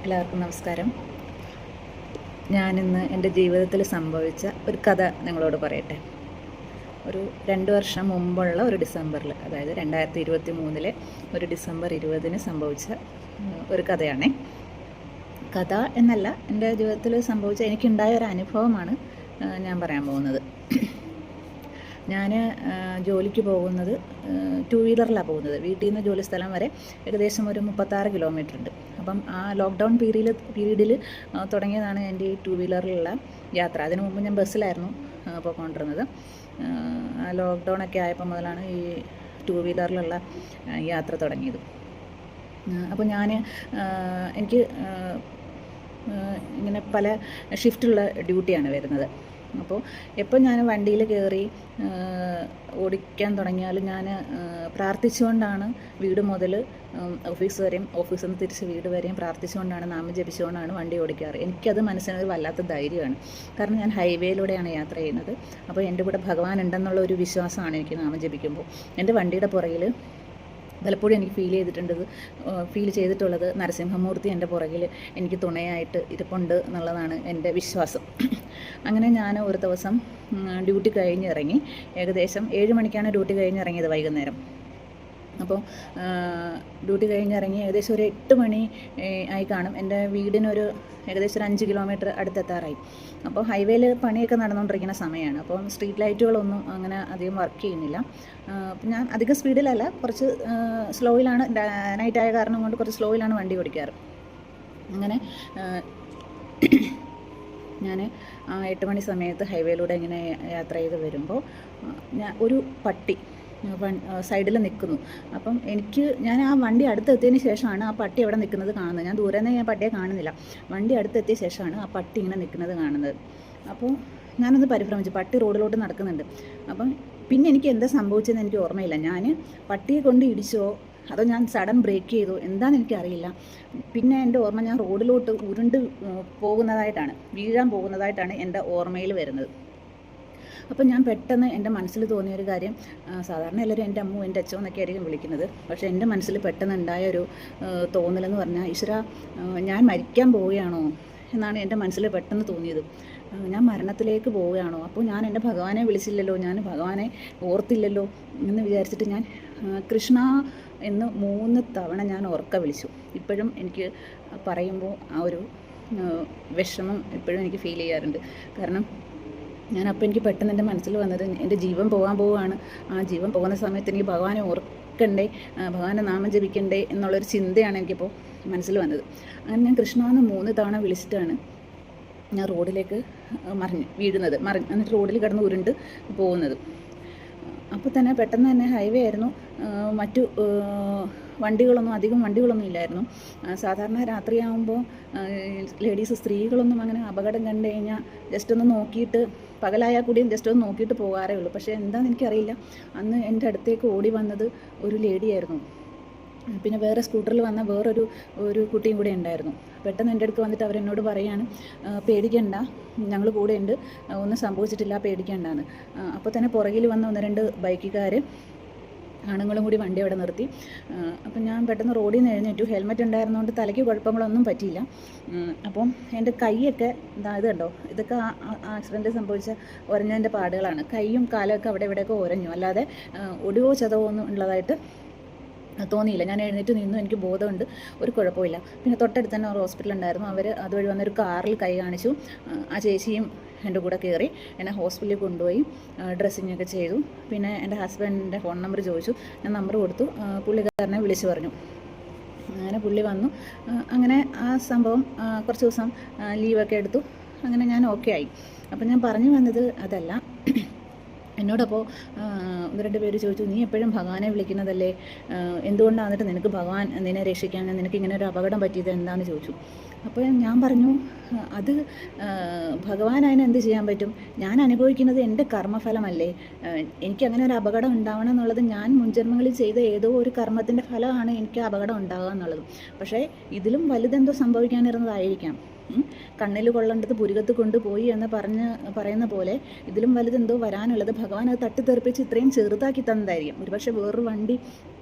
എല്ലാവർക്കും നമസ്കാരം. ഞാനിന്ന് എൻ്റെ ജീവിതത്തിൽ സംഭവിച്ച ഒരു കഥ നിങ്ങളോട് പറയട്ടെ. ഒരു 2 വർഷം മുമ്പുള്ള ഒരു ഡിസംബറിൽ, അതായത് 2023 ഒരു ഡിസംബർ 20 സംഭവിച്ച ഒരു കഥയാണേ. കഥ എന്നല്ല, എൻ്റെ ജീവിതത്തിൽ സംഭവിച്ച എനിക്കുണ്ടായ ഒരു അനുഭവമാണ് ഞാൻ പറയാൻ പോകുന്നത്. ഞാൻ ജോലിക്ക് പോകുന്നത് 2 വീലറിലാണ് പോകുന്നത്. വീട്ടിൽ നിന്ന് ജോലി സ്ഥലം വരെ ഏകദേശം ഒരു 36 കിലോമീറ്റർ ഉണ്ട്. അപ്പം ആ ലോക്ക്ഡൗൺ പീരീഡിൽ തുടങ്ങിയതാണ് എൻ്റെ ഈ 2 വീലറിലുള്ള യാത്ര. അതിനു മുമ്പ് ഞാൻ ബസ്സിലായിരുന്നു പോയിക്കൊണ്ടിരുന്നത്. ആ ലോക്ക്ഡൗണൊക്കെ ആയപ്പോൾ മുതലാണ് ഈ 2 വീലറിലുള്ള യാത്ര തുടങ്ങിയത്. അപ്പോൾ എനിക്ക് ഇങ്ങനെ പല ഷിഫ്റ്റുള്ള ഡ്യൂട്ടിയാണ് വരുന്നത്. അപ്പോൾ എപ്പോൾ ഞാൻ വണ്ടിയിൽ കയറി ഓടിക്കാൻ തുടങ്ങിയാലും ഞാൻ പ്രാർത്ഥിച്ചുകൊണ്ടാണ് വീട് മുതൽ ഓഫീസ് വരെയും, ഓഫീസിൽ നിന്ന് തിരിച്ച് വീട് വരെയും പ്രാർത്ഥിച്ചുകൊണ്ടാണ്, നാമം ജപിച്ചുകൊണ്ടാണ് വണ്ടി ഓടിക്കാറ്. എനിക്കത് മനസ്സിനൊരു വല്ലാത്ത ധൈര്യമാണ്. കാരണം ഞാൻ ഹൈവേയിലൂടെയാണ് യാത്ര ചെയ്യുന്നത്. അപ്പോൾ എൻ്റെ കൂടെ ഭഗവാൻ ഉണ്ടെന്നുള്ള ഒരു വിശ്വാസമാണ് എനിക്ക് നാമം ജപിക്കുമ്പോൾ. എൻ്റെ വണ്ടിയുടെ പുറകിൽ പലപ്പോഴും എനിക്ക് ഫീൽ ചെയ്തിട്ടുള്ളത് നരസിംഹമൂർത്തി എൻ്റെ പുറകിൽ എനിക്ക് തുണയായിട്ട് ഇരിപ്പുണ്ട് എന്നുള്ളതാണ് എൻ്റെ വിശ്വാസം. അങ്ങനെ ഞാൻ ഒരു ദിവസം ഡ്യൂട്ടി കഴിഞ്ഞിറങ്ങി. ഏകദേശം 7 മണിക്കാണ് ഡ്യൂട്ടി കഴിഞ്ഞിറങ്ങിയത്, വൈകുന്നേരം. അപ്പോൾ ഡ്യൂട്ടി കഴിഞ്ഞിറങ്ങി ഏകദേശം ഒരു 8 മണി ആയി കാണും. എൻ്റെ വീടിനൊരു ഏകദേശം ഒരു 5 കിലോമീറ്റർ അടുത്തെത്താറായി. അപ്പോൾ ഹൈവേയിൽ പണിയൊക്കെ നടന്നുകൊണ്ടിരിക്കുന്ന സമയമാണ്. അപ്പം സ്ട്രീറ്റ് ലൈറ്റുകളൊന്നും അങ്ങനെ അധികം വർക്ക് ചെയ്യുന്നില്ല. അപ്പം ഞാൻ അധികം സ്പീഡിലല്ല, കുറച്ച് സ്ലോയിലാണ്. നൈറ്റായ കാരണം കൊണ്ട് കുറച്ച് സ്ലോയിലാണ് വണ്ടി ഓടിക്കാറ്. അങ്ങനെ ഞാൻ 8 മണി സമയത്ത് ഹൈവേയിലൂടെ ഇങ്ങനെ യാത്ര ചെയ്ത് വരുമ്പോൾ ഒരു പട്ടി സൈഡിൽ നിൽക്കുന്നു. അപ്പം ഞാൻ ആ വണ്ടി അടുത്തെത്തിയതിന് ശേഷമാണ് ആ പട്ടി അവിടെ നിൽക്കുന്നത് കാണുന്നത്. ഞാൻ ദൂരെ നിന്ന് പട്ടിയെ കാണുന്നില്ല. വണ്ടി അടുത്തെത്തിയ ശേഷമാണ് ആ പട്ടി ഇങ്ങനെ നിൽക്കുന്നത് കാണുന്നത്. അപ്പോൾ ഞാനൊന്ന് പരിഭ്രമിച്ചു. പട്ടി റോഡിലോട്ട് നടക്കുന്നുണ്ട്. അപ്പം പിന്നെ എനിക്ക് എന്താ സംഭവിച്ചതെന്ന് എനിക്ക് ഓർമ്മയില്ല. ഞാൻ പട്ടിയെ കൊണ്ട് ഇടിച്ചോ അതോ ഞാൻ സഡൻ ബ്രേക്ക് ചെയ്തോ എന്താണെന്ന് എനിക്കറിയില്ല. പിന്നെ എൻ്റെ ഓർമ്മ, ഞാൻ റോഡിലോട്ട് വീഴാൻ പോകുന്നതായിട്ടാണ് എൻ്റെ ഓർമ്മയിൽ വരുന്നത്. അപ്പം ഞാൻ പെട്ടെന്ന് എൻ്റെ മനസ്സിൽ തോന്നിയൊരു കാര്യം, സാധാരണ എല്ലാവരും എൻ്റെ അമ്മു, എൻ്റെ അച്ഛൻ എന്നൊക്കെ ആയിരിക്കും വിളിക്കുന്നത്. പക്ഷേ എൻ്റെ മനസ്സിൽ പെട്ടെന്ന് ഉണ്ടായൊരു തോന്നലെന്ന് പറഞ്ഞാൽ, ഈശ്വരാ, ഞാൻ മരിക്കാൻ പോവുകയാണോ എന്നാണ് എൻ്റെ മനസ്സിൽ പെട്ടെന്ന് തോന്നിയത്. ഞാൻ മരണത്തിലേക്ക് പോവുകയാണോ? അപ്പോൾ ഞാൻ എൻ്റെ ഭഗവാനെ വിളിച്ചില്ലല്ലോ, ഞാൻ ഭഗവാനെ ഓർത്തില്ലല്ലോ എന്ന് വിചാരിച്ചിട്ട് ഞാൻ കൃഷ്ണ എന്ന് 3 തവണ ഞാൻ ഉറക്കെ വിളിച്ചു. ഇപ്പോഴും എനിക്ക് പറയുമ്പോൾ ആ ഒരു വിഷമം ഇപ്പോഴും എനിക്ക് ഫീൽ ചെയ്യാറുണ്ട്. കാരണം ഞാനപ്പോൾ എനിക്ക് പെട്ടെന്ന് എൻ്റെ മനസ്സിൽ വന്നത്, എൻ്റെ ജീവൻ പോകാൻ പോവുകയാണ്. ആ ജീവൻ പോകുന്ന സമയത്ത് എനിക്ക് ഭഗവാനെ ഓർക്കണ്ടേ, ഭഗവാനെ നാമം ജപിക്കണ്ടേ എന്നുള്ളൊരു ചിന്തയാണ് എനിക്കിപ്പോൾ മനസ്സിൽ വന്നത്. അങ്ങനെ ഞാൻ കൃഷ്ണ എന്ന് 3 തവണ വിളിച്ചിട്ടാണ് ഞാൻ റോഡിലേക്ക് വീഴുന്നത്. എന്നിട്ട് റോഡിൽ കിടന്ന് ഉരുണ്ട് പോകുന്നത്. അപ്പോൾ തന്നെ പെട്ടെന്ന് തന്നെ ഹൈവേ ആയിരുന്നു. മറ്റു അധികം വണ്ടികളൊന്നും ഇല്ലായിരുന്നു. സാധാരണ രാത്രിയാകുമ്പോൾ സ്ത്രീകളൊന്നും അങ്ങനെ അപകടം കണ്ടു കഴിഞ്ഞാൽ ജസ്റ്റ് ഒന്ന് നോക്കിയിട്ട്, പകലായാൽ കൂടിയും ജസ്റ്റ് ഒന്ന് നോക്കിയിട്ട് പോകാറേ ഉള്ളൂ. പക്ഷേ എന്താണെന്ന് എനിക്കറിയില്ല, അന്ന് എൻ്റെ അടുത്തേക്ക് ഓടി വന്നത് ഒരു ലേഡിയായിരുന്നു. പിന്നെ വേറെ സ്കൂട്ടറിൽ വന്ന ഒരു കുട്ടിയും കൂടെ ഉണ്ടായിരുന്നു. പെട്ടെന്ന് എൻ്റെ അടുത്ത് വന്നിട്ട് അവരെന്നോട് പറയാണ്, പേടിക്കണ്ട, ഞങ്ങൾ കൂടെ ഉണ്ട്, ഒന്നും സംഭവിച്ചിട്ടില്ല, പേടിക്കണ്ടെന്ന്. അപ്പോൾ തന്നെ പുറകിൽ വന്ന 1-2 ബൈക്കുകാർ ആണുങ്ങളും കൂടി വണ്ടി അവിടെ നിർത്തി. അപ്പം ഞാൻ പെട്ടെന്ന് റോഡിൽ നിന്ന് എഴുന്നേറ്റു. ഹെൽമെറ്റ് ഉണ്ടായിരുന്നതുകൊണ്ട് തലയ്ക്ക് കുഴപ്പങ്ങളൊന്നും പറ്റിയില്ല. അപ്പം എൻ്റെ കൈയൊക്കെ ഇത് കണ്ടോ, ഇതൊക്കെ ആക്സിഡൻറ്റ് സംഭവിച്ച ഉരഞ്ഞതിൻ്റെ പാടുകളാണ്. കൈയും കാലൊക്കെ അവിടെ ഇവിടെയൊക്കെ ഉരഞ്ഞു, അല്ലാതെ ഒടിവോ ചതവോ ഒന്നും ഉള്ളതായിട്ട് തോന്നിയില്ല. ഞാൻ എഴുന്നേറ്റ് നിന്നു, എനിക്ക് ബോധമുണ്ട്, ഒരു കുഴപ്പമില്ല. പിന്നെ തൊട്ടടുത്ത് തന്നെ ഒരു ഹോസ്പിറ്റൽ ഉണ്ടായിരുന്നു. അവർ അതുവഴി വന്നൊരു കാറിൽ കൈ കാണിച്ചു. ആ ചേച്ചിയും എൻ്റെ കൂടെ കയറി എന്നെ ഹോസ്പിറ്റലിൽ കൊണ്ടുപോയി ഡ്രസ്സിങ്ങൊക്കെ ചെയ്തു. പിന്നെ എൻ്റെ ഹസ്ബൻഡിൻ്റെ ഫോൺ നമ്പർ ചോദിച്ചു. ഞാൻ നമ്പർ കൊടുത്തു. പുള്ളിക്കാരനെ വിളിച്ചു പറഞ്ഞു. അങ്ങനെ പുള്ളി വന്നു. അങ്ങനെ ആ സംഭവം കുറച്ച് ദിവസം ലീവൊക്കെ എടുത്തു. അങ്ങനെ ഞാൻ ഓക്കെ ആയി. അപ്പം ഞാൻ പറഞ്ഞു വന്നത് അതല്ല. എന്നോടപ്പോൾ 1-2 പേര് ചോദിച്ചു, നീ എപ്പോഴും ഭഗവാനെ വിളിക്കുന്നതല്ലേ, എന്തുകൊണ്ടാണ് എന്നിട്ട് നിനക്ക് ഭഗവാൻ നിന്നെ രക്ഷിക്കാൻ, നിനക്ക് ഇങ്ങനെ ഒരു അപകടം പറ്റിയത് എന്താണെന്ന് ചോദിച്ചു. അപ്പോൾ ഞാൻ പറഞ്ഞു, അത് ഭഗവാൻ അതിന് എന്ത് ചെയ്യാൻ പറ്റും, ഞാൻ അനുഭവിക്കുന്നത് എൻ്റെ കർമ്മഫലമല്ലേ. എനിക്കങ്ങനെ ഒരു അപകടം ഉണ്ടാവണം എന്നുള്ളത് ഞാൻ മുൻജന്മങ്ങളിൽ ചെയ്ത ഏതോ ഒരു കർമ്മത്തിൻ്റെ ഫലമാണ് എനിക്ക് അപകടം ഉണ്ടാകുക എന്നുള്ളത്. പക്ഷേ ഇതിലും വലുതെന്തോ സംഭവിക്കാനിരുന്നതായിരിക്കാം. കണ്ണിൽ കൊള്ളേണ്ടത് പുരികത്ത് കൊണ്ടുപോയി എന്ന് പറയുന്ന പോലെ ഇതിലും വലുതെന്തോ വരാനുള്ളത് ഭഗവാൻ അത് തട്ടിത്തെറിപ്പിച്ച് ഇത്രയും ചെറുതാക്കി തന്നതായിരിക്കും. ഒരുപക്ഷെ വേറൊരു വണ്ടി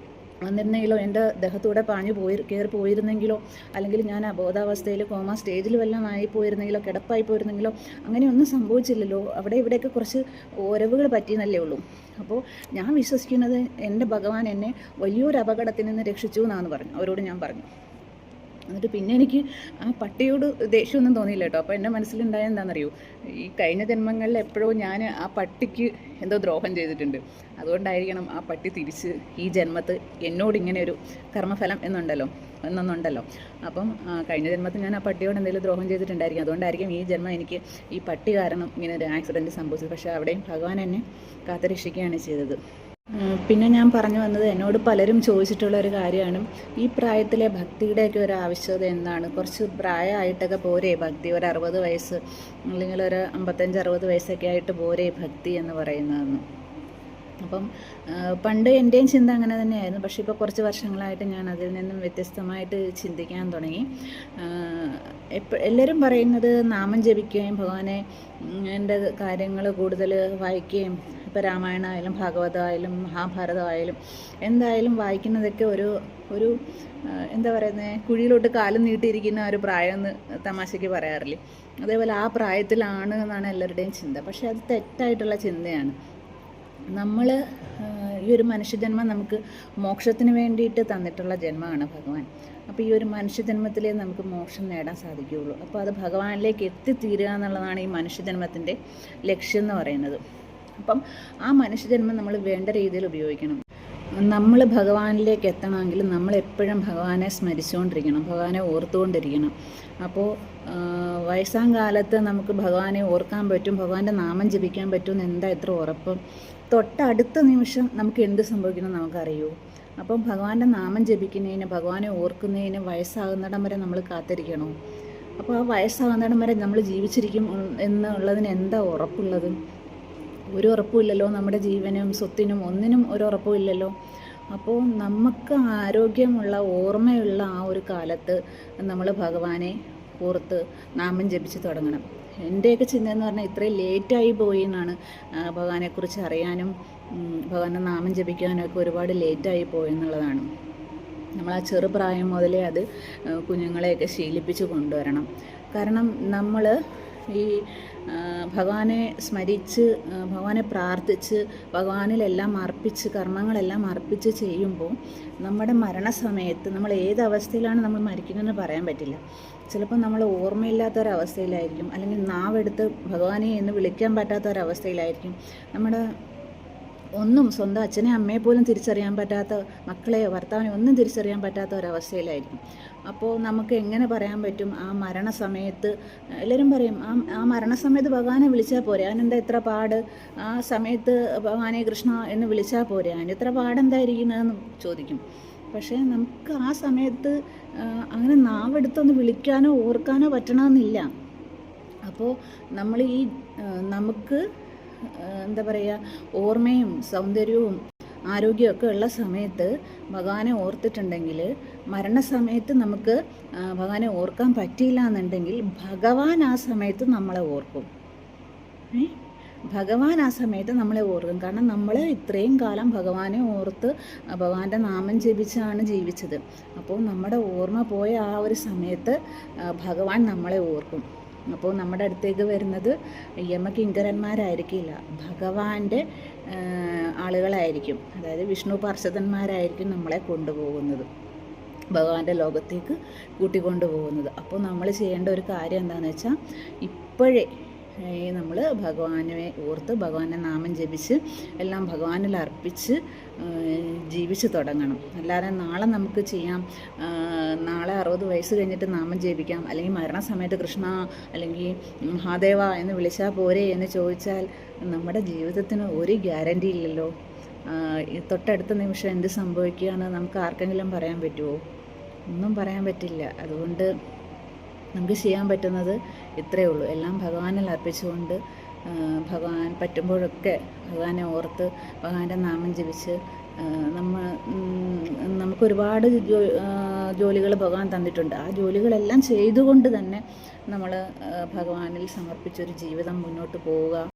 വന്നിരുന്നെങ്കിലോ, എൻ്റെ ദേഹത്തൂടെ പാഞ്ഞു കയറി പോയിരുന്നെങ്കിലോ, അല്ലെങ്കിൽ ഞാൻ അബോധാവസ്ഥയിൽ കോമ സ്റ്റേജിൽ വല്ലതും ആയി പോയിരുന്നെങ്കിലോ, കിടപ്പായി പോയിരുന്നെങ്കിലോ, അങ്ങനെയൊന്നും സംഭവിച്ചില്ലല്ലോ. അവിടെ ഇവിടെയൊക്കെ കുറച്ച് ഒരവുകൾ പറ്റിയെന്നല്ലേ ഉള്ളൂ. അപ്പോൾ ഞാൻ വിശ്വസിക്കുന്നത് എൻ്റെ ഭഗവാൻ എന്നെ വലിയൊരു അപകടത്തിൽ നിന്ന് രക്ഷിച്ചു എന്നാണ് പറഞ്ഞു, അവരോട് ഞാൻ പറഞ്ഞു. എന്നിട്ട് പിന്നെ എനിക്ക് ആ പട്ടിയോട് ദേഷ്യമൊന്നും തോന്നിയില്ല കേട്ടോ. അപ്പോൾ എൻ്റെ മനസ്സിലുണ്ടായ എന്താണെന്നറിയോ, ഈ കഴിഞ്ഞ ജന്മങ്ങളിൽ എപ്പോഴോ ഞാൻ ആ പട്ടിക്ക് എന്തോ ദ്രോഹം ചെയ്തിട്ടുണ്ട്. അതുകൊണ്ടായിരിക്കണം ആ പട്ടി തിരിച്ച് ഈ ജന്മത്ത് എന്നോട് ഇങ്ങനെ ഒരു കർമ്മഫലം എന്നൊന്നുണ്ടല്ലോ. അപ്പം കഴിഞ്ഞ ജന്മത്തിൽ ഞാൻ ആ പട്ടിയോട് എന്തെങ്കിലും ദ്രോഹം ചെയ്തിട്ടുണ്ടായിരിക്കും. അതുകൊണ്ടായിരിക്കും ഈ ജന്മം എനിക്ക് ഈ പട്ടി കാരണം ഇങ്ങനെ ഒരു ആക്സിഡൻറ്റ് സംഭവിച്ചത്. പക്ഷേ അവിടെയും ഭഗവാൻ എന്നെ കാത്തുരക്ഷിക്കുകയാണ് ചെയ്തത്. പിന്നെ ഞാൻ പറഞ്ഞു വന്നത്, എന്നോട് പലരും ചോദിച്ചിട്ടുള്ള ഒരു കാര്യമാണ്, ഈ പ്രായത്തിലെ ഭക്തിയുടെയൊക്കെ ഒരു ആവശ്യകത എന്താണ്? കുറച്ച് പ്രായമായിട്ടൊക്കെ പോരേ ഭക്തി? ഒരു 60 വയസ്സ് അല്ലെങ്കിൽ ഒരു 55-60 വയസ്സൊക്കെ ആയിട്ട് പോരേ ഭക്തി എന്ന് പറയുന്നതെന്ന്. അപ്പം പണ്ട് എൻ്റെയും ചിന്ത അങ്ങനെ തന്നെയായിരുന്നു. പക്ഷേ ഇപ്പോൾ കുറച്ച് വർഷങ്ങളായിട്ട് ഞാൻ അതിൽ നിന്നും വ്യത്യസ്തമായിട്ട് ചിന്തിക്കാൻ തുടങ്ങി. എല്ലാവരും പറയുന്നത് നാമം ജപിക്കുകയും ഭഗവാനെ എൻ്റെ കാര്യങ്ങൾ കൂടുതൽ വായിക്കുകയും, ഇപ്പോൾ രാമായണമായാലും ഭാഗവതമായാലും മഹാഭാരതമായാലും എന്തായാലും വായിക്കുന്നതൊക്കെ ഒരു എന്താ പറയുന്നത്, കുഴിയിലോട്ട് കാലും നീട്ടിയിരിക്കുന്ന ഒരു പ്രായമെന്ന് തമാശയ്ക്ക് പറയാറില്ലേ, അതേപോലെ ആ പ്രായത്തിലാണ് എന്നാണ് എല്ലാവരുടെയും ചിന്ത. പക്ഷേ അത് തെറ്റായിട്ടുള്ള ചിന്തയാണ്. നമ്മൾ ഈ ഒരു മനുഷ്യജന്മം നമുക്ക് മോക്ഷത്തിന് വേണ്ടിയിട്ട് തന്നിട്ടുള്ള ജന്മമാണ് ഭഗവാൻ. അപ്പോൾ ഈ ഒരു മനുഷ്യജന്മത്തിലേ നമുക്ക് മോക്ഷം നേടാൻ സാധിക്കുകയുള്ളൂ. അപ്പോൾ അത് ഭഗവാനിലേക്ക് എത്തിത്തീരുക എന്നുള്ളതാണ് ഈ മനുഷ്യജന്മത്തിൻ്റെ ലക്ഷ്യം എന്ന് പറയുന്നത്. അപ്പം ആ മനുഷ്യജന്മം നമ്മൾ വേണ്ട രീതിയിൽ ഉപയോഗിക്കണം. നമ്മൾ ഭഗവാനിലേക്ക് എത്തണമെങ്കിൽ നമ്മൾ എപ്പോഴും ഭഗവാനെ സ്മരിച്ചുകൊണ്ടിരിക്കണം, ഭഗവാനെ ഓർത്തുകൊണ്ടിരിക്കണം. അപ്പോൾ വയസ്സാം കാലത്ത് നമുക്ക് ഭഗവാനെ ഓർക്കാൻ പറ്റും, ഭഗവാന്റെ നാമം ജപിക്കാൻ പറ്റുമെന്ന് എന്താ ഇത്ര ഉറപ്പ്? തൊട്ടടുത്ത നിമിഷം നമുക്ക് എന്ത് സംഭവിക്കണം നമുക്കറിയൂ. അപ്പം ഭഗവാന്റെ നാമം ജപിക്കുന്നതിന്, ഭഗവാനെ ഓർക്കുന്നതിന് വയസ്സാകുന്നിടം വരെ നമ്മൾ കാത്തിരിക്കണോ? അപ്പോൾ ആ വയസ്സാകുന്നിടം വരെ നമ്മൾ ജീവിച്ചിരിക്കും എന്നുള്ളതിന് എന്താ ഉറപ്പുള്ളത്? ഒരു ഉറപ്പുമില്ലല്ലോ. നമ്മുടെ ജീവനും സ്വത്തിനും ഒന്നിനും ഒരു ഉറപ്പുമില്ലല്ലോ. അപ്പോൾ നമുക്ക് ആരോഗ്യമുള്ള ഓർമ്മയുള്ള ആ ഒരു കാലത്ത് നമ്മൾ ഭഗവാനെ ഓർത്ത് നാമം ജപിച്ച് തുടങ്ങണം. എൻ്റെയൊക്കെ ചിന്ത എന്ന് പറഞ്ഞാൽ ഇത്രയും ലേറ്റായി പോയി എന്നാണ്. ഭഗവാനെക്കുറിച്ച് അറിയാനും ഭഗവാന്റെ നാമം ജപിക്കാനും ഒക്കെ ഒരുപാട് ലേറ്റായി പോയെന്നുള്ളതാണ്. നമ്മൾ ആ ചെറുപ്രായം മുതലേ അത് കുഞ്ഞുങ്ങളെയൊക്കെ ശീലിപ്പിച്ച് കൊണ്ടുവരണം. കാരണം നമ്മൾ ഈ ഭഗവാനെ സ്മരിച്ച്, ഭഗവാനെ പ്രാർത്ഥിച്ച്, ഭഗവാനിലെല്ലാം അർപ്പിച്ച്, കർമ്മങ്ങളെല്ലാം അർപ്പിച്ച് ചെയ്യുമ്പോൾ നമ്മുടെ മരണസമയത്ത് നമ്മൾ ഏത് അവസ്ഥയിലാണ് നമ്മൾ മരിക്കുന്നതെന്ന് പറയാൻ പറ്റില്ല. ചിലപ്പോൾ നമ്മൾ ഓർമ്മയില്ലാത്തൊരവസ്ഥയിലായിരിക്കും, അല്ലെങ്കിൽ നാവെടുത്ത് ഭഗവാനെ എന്ന് വിളിക്കാൻ പറ്റാത്തൊരവസ്ഥയിലായിരിക്കും. നമ്മുടെ ഒന്നും സ്വന്തം അച്ഛനെ അമ്മയെ പോലും തിരിച്ചറിയാൻ പറ്റാത്ത, മക്കളെയോ ഭർത്താവിനെ ഒന്നും തിരിച്ചറിയാൻ പറ്റാത്ത ഒരവസ്ഥയിലായിരിക്കും. അപ്പോൾ നമുക്ക് എങ്ങനെ പറയാൻ പറ്റും ആ മരണസമയത്ത്? എല്ലാവരും പറയും ആ മരണസമയത്ത് ഭഗവാനെ വിളിച്ചാൽ പോരെ, അതിനെന്താ ഇത്ര പാട്? ആ സമയത്ത് ഭഗവാനെ കൃഷ്ണ എന്ന് വിളിച്ചാൽ പോരെ, അതിന് ഇത്ര പാടെന്തായിരിക്കുന്നതെന്ന് ചോദിക്കും. പക്ഷേ നമുക്ക് ആ സമയത്ത് അങ്ങനെ നാവെടുത്തൊന്ന് വിളിക്കാനോ ഓർക്കാനോ പറ്റണമെന്നില്ല. അപ്പോൾ നമ്മൾ ഈ നമുക്ക് എന്താ പറയുക, ഓർമ്മയും സൗന്ദര്യവും ആരോഗ്യമൊക്കെ ഉള്ള സമയത്ത് ഭഗവാനെ ഓർത്തിട്ടുണ്ടെങ്കിൽ, മരണസമയത്ത് നമുക്ക് ഭഗവാനെ ഓർക്കാൻ പറ്റിയില്ല എന്നുണ്ടെങ്കിൽ ഭഗവാൻ ആ സമയത്ത് നമ്മളെ ഓർക്കും. ഭഗവാൻ ആ സമയത്ത് നമ്മളെ ഓർക്കും. കാരണം നമ്മൾ ഇത്രയും കാലം ഭഗവാനെ ഓർത്ത് ഭഗവാന്റെ നാമം ജപിച്ചാണ് ജീവിച്ചത്. അപ്പോൾ നമ്മുടെ ഓർമ്മ പോയ ആ ഒരു സമയത്ത് ഭഗവാൻ നമ്മളെ ഓർക്കും. അപ്പോൾ നമ്മുടെ അടുത്തേക്ക് വരുന്നത് യമകിങ്കരന്മാരായിരിക്കില്ല, ഭഗവാന്റെ ആളുകളായിരിക്കും. അതായത് വിഷ്ണു പാർഷദന്മാരായിരിക്കും നമ്മളെ കൊണ്ടുപോകുന്നത്, ഭഗവാന്റെ ലോകത്തേക്ക് കൂട്ടിക്കൊണ്ടുപോകുന്നത്. അപ്പോൾ നമ്മൾ ചെയ്യേണ്ട ഒരു കാര്യം എന്താണെന്ന് വെച്ചാൽ, ഇപ്പോഴേ നമ്മൾ ഭഗവാനെ ഓർത്ത് ഭഗവാന്റെ നാമം ജപിച്ച് എല്ലാം ഭഗവാനിൽ അർപ്പിച്ച് ജീവിച്ച് തുടങ്ങണം. അല്ലാതെ നാളെ നമുക്ക് ചെയ്യാം, നാളെ 60 വയസ്സ് കഴിഞ്ഞിട്ട് നാമം ജപിക്കാം, അല്ലെങ്കിൽ മരണസമയത്ത് കൃഷ്ണ അല്ലെങ്കിൽ മഹാദേവ എന്ന് വിളിച്ചാൽ പോരെ എന്ന് ചോദിച്ചാൽ നമ്മുടെ ജീവിതത്തിന് ഒരു ഗ്യാരണ്ടി ഇല്ലല്ലോ. തൊട്ടടുത്ത നിമിഷം എന്ത് സംഭവിക്കുകയെന്ന് നമുക്ക് ആർക്കെങ്കിലും പറയാൻ പറ്റുമോ? ഒന്നും പറയാൻ പറ്റില്ല. അതുകൊണ്ട് നമുക്ക് ചെയ്യാൻ പറ്റുന്നത് ഇത്രയേ ഉള്ളൂ. എല്ലാം ഭഗവാനിൽ അർപ്പിച്ചുകൊണ്ട് ഭഗവാൻ പറ്റുമ്പോഴൊക്കെ ഭഗവാനെ ഓർത്ത് ഭഗവാന്റെ നാമം ജപിച്ച് നമുക്കൊരുപാട് ജോലികൾ ഭഗവാൻ തന്നിട്ടുണ്ട്. ആ ജോലികളെല്ലാം ചെയ്തുകൊണ്ട് തന്നെ നമ്മൾ ഭഗവാനിൽ സമർപ്പിച്ചൊരു ജീവിതം മുന്നോട്ട് പോവുക.